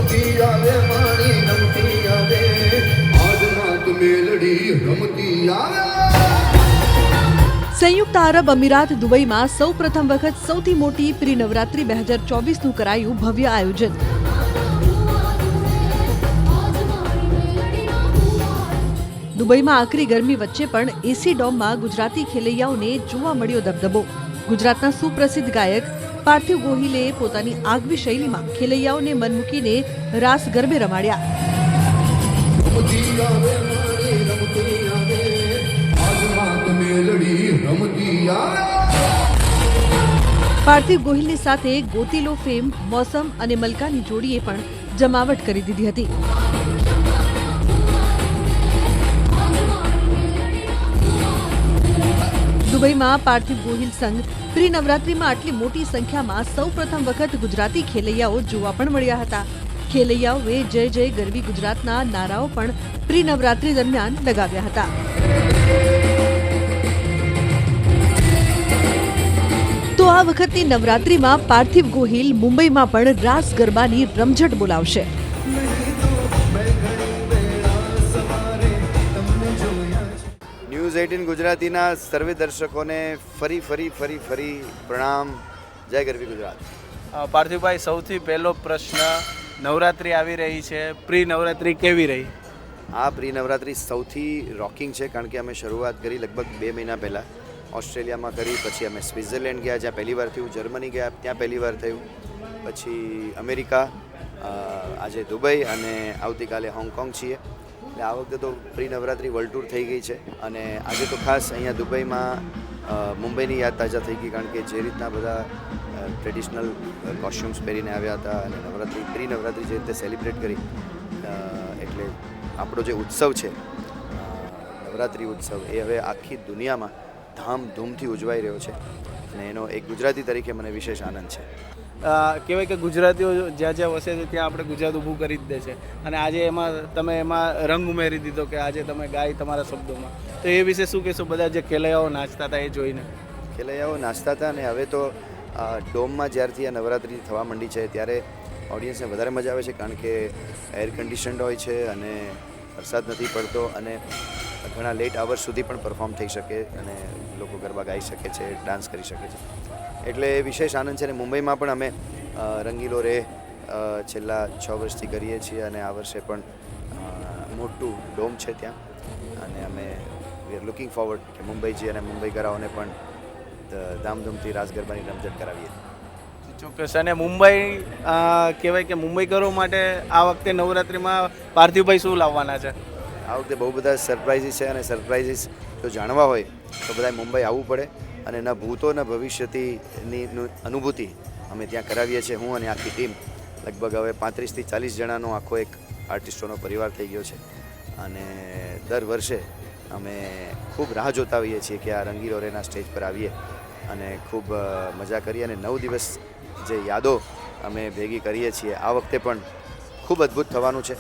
રમતી આવે મારી રમતી આવે આજ રાત મેલડી રમતી આવે। સંયુક્ત આરબ અમીરાત દુબઈમાં સૌપ્રથમ વખત સૌથી મોટી પ્રી નવરાત્રી 2024નું કરાયું ભવ્ય આયોજન। દુબઈમાં આકરી ગરમી વચ્ચે પણ એસી ડોમમાં ગુજરાતી ખેલૈયાઓને જોવા મળ્યો દબદબો। ગુજરાતના સુપ્રસિદ્ધ ગાયક પાર્થિવ ગોહિલે પોતાની આગવી શૈલીમાં ખેલૈયાઓને મન મૂકીને રાસ ગરબે રમાડ્યા। રમતી આવે મારી રમતી આવે આજ રાત મેલડી રમતી આવે। પાર્થિવ ગોહિલની સાથે ગોતીલો ફેમ, મોસમ અને મલકાની જોડીએ પણ જમાવટ કરી દીધી હતી। દુબઈમાં પાર્થિવ ગોહિલ સંઘ પ્રી નવરાત્રીમાં આટલી મોટી સંખ્યામાં સૌપ્રથમ વખત ગુજરાતી ખેલૈયાઓ જોવા પણ મળ્યા હતા। ખેલૈયાઓએ જય જય ગરવી ગુજરાતના નારાઓ પણ પ્રી નવરાત્રી દરમિયાન લગાવ્યા હતા। તો આ વખતની નવરાત્રીમાં પાર્થિવ ગોહિલ મુંબઈમાં પણ રાસ ગરબાની રમઝટ બોલાવશે। ન્યૂઝ 18 ગુજરાતીના સર્વે દર્શકોને ફરી પ્રણામ। જય ગરવી ગુજરાત। પાર્થિવભાઈ, સૌથી પહેલો પ્રશ્ન, નવરાત્રિ આવી રહી છે, પ્રી નવરાત્રિ કેવી રહી? આ પ્રી નવરાત્રિ સૌથી રોકિંગ છે, કારણ કે અમે શરૂઆત કરી લગભગ 2 મહિના પહેલાં ઓસ્ટ્રેલિયામાં કરી, પછી અમે સ્વિટ્ઝરલેન્ડ ગયા જ્યાં પહેલી વાર થયું, જર્મની ગયા ત્યાં પહેલી વાર થયું, પછી અમેરિકા, આજે દુબઈ અને આવતીકાલે હોંગકોંગ છીએ। એટલે આ વખતે તો પ્રી નવરાત્રિ વર્લ્ડ ટૂર થઈ ગઈ છે અને આજે તો ખાસ અહીંયા દુબઈમાં મુંબઈની યાદ તાજા થઈ ગઈ, કારણ કે જે રીતના બધા ટ્રેડિશનલ કોસ્ચ્યુમ્સ પહેરીને આવ્યા હતા અને પ્રી નવરાત્રિ જે રીતે સેલિબ્રેટ કરી, એટલે આપણો જે ઉત્સવ છે નવરાત્રિ ઉત્સવ એ હવે આખી દુનિયામાં ધામધૂમથી ઉજવાઈ રહ્યો છે અને એનો એક ગુજરાતી તરીકે મને વિશેષ આનંદ છે। કહેવાય કે ગુજરાતીઓ જ્યાં જ્યાં વસે છે ત્યાં આપણે ગુજરાત ઊભું કરી જ દે છે અને આજે તમે એમાં રંગ ઉમેરી દીધો કે આજે તમે ગાય તમારા શબ્દોમાં, તો એ વિશે શું કહેશો? બધા જે ખેલૈયાઓ નાચતા હતા એ જોઈને? ખેલૈયાઓ નાચતા હતા અને હવે તો ડોમમાં જ્યારથી આ નવરાત્રિ થવા માંડી છે ત્યારે ઓડિયન્સને વધારે મજા આવે છે, કારણ કે એર કન્ડિશન્ડ હોય છે અને વરસાદ નથી પડતો અને ઘણા લેટ આવર્સ સુધી પણ પરફોર્મ થઈ શકે અને લોકો ગરબા ગાઈ શકે છે, ડાન્સ કરી શકે છે, એટલે વિશેષ આનંદ છે। અને મુંબઈમાં પણ અમે રંગીલો રે છેલ્લા 6 વર્ષથી કરીએ છીએ અને આ વર્ષે પણ મોટું ડોમ છે ત્યાં, અને અમે વી આર લુકિંગ ફોરવર્ડ કે મુંબઈ જઈએ અને મુંબઈકરાઓને પણ ધામધૂમથી રાસ ગરબાની રમઝટ કરાવીએ। ચોક્કસ। અને મુંબઈ કહેવાય કે મુંબઈકરો માટે આ વખતે નવરાત્રિમાં પાર્થિવભાઈ શું લાવવાના છે? આ વખતે બહુ બધા સરપ્રાઇઝીસ છે અને સરપ્રાઇઝીસ જો જાણવા હોય તો બધાએ મુંબઈ આવવું પડે અને ન ભૂતો ન ભવિષ્યની અનુભૂતિ અમે ત્યાં કરાવીએ છીએ। હું અને આખી ટીમ લગભગ હવે 35 થી 40 જણાનો આખો એક આર્ટિસ્ટોનો પરિવાર થઈ ગયો છે અને દર વર્ષે અમે ખૂબ રાહ જોતા હોઈએ છીએ કે આ રંગીલો રેના સ્ટેજ પર આવીએ અને ખૂબ મજા કરીએ અને 9 દિવસ જે યાદો અમે ભેગી કરીએ છીએ આ વખતે પણ ખૂબ અદ્ભુત થવાનું છે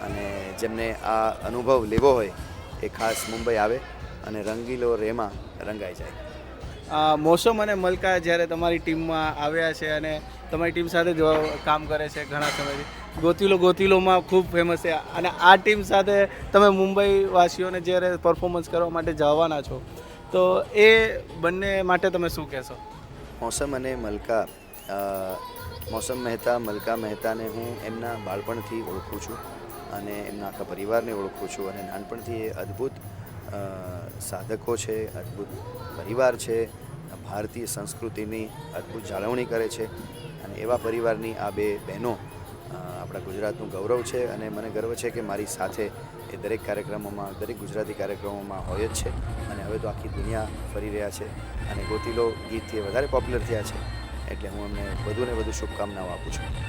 અને જેમને આ અનુભવ લેવો હોય એ ખાસ મુંબઈ આવે અને રંગીલો રેમાં રંગાઈ જાય। મોસમ અને મલકા જ્યારે તમારી ટીમમાં આવ્યા છે અને તમારી ટીમ સાથે જ કામ કરે છે ઘણા સમયથી, ગોતીલોમાં ખૂબ ફેમસ છે અને આ ટીમ સાથે તમે મુંબઈ વાસીઓને જ્યારે પરફોર્મન્સ કરવા માટે જવાના છો, તો એ બંને માટે તમે શું કહેશો? મોસમ અને મલકા, મોસમ મહેતા, મલકા મહેતાને હું એમના બાળપણથી ઓળખું છું અને એમના આખા પરિવારને ઓળખું છું અને નાનપણથી એ અદ્ભુત સાધકો છે, અદ્ભુત પરિવાર છે, ભારતીય સંસ્કૃતિની અદ્ભુત જાળવણી કરે છે અને એવા પરિવારની આ બે બહેનો આપણા ગુજરાતનું ગૌરવ છે અને મને ગર્વ છે કે મારી સાથે એ દરેક કાર્યક્રમોમાં, દરેક ગુજરાતી કાર્યક્રમોમાં હોય જ છે અને હવે તો આખી દુનિયા ફરી રહ્યા છે અને ગોતીલો ગીતથી વધારે પોપ્યુલર થયા છે, એટલે હું એમને વધુને વધુ શુભકામનાઓ આપું છું।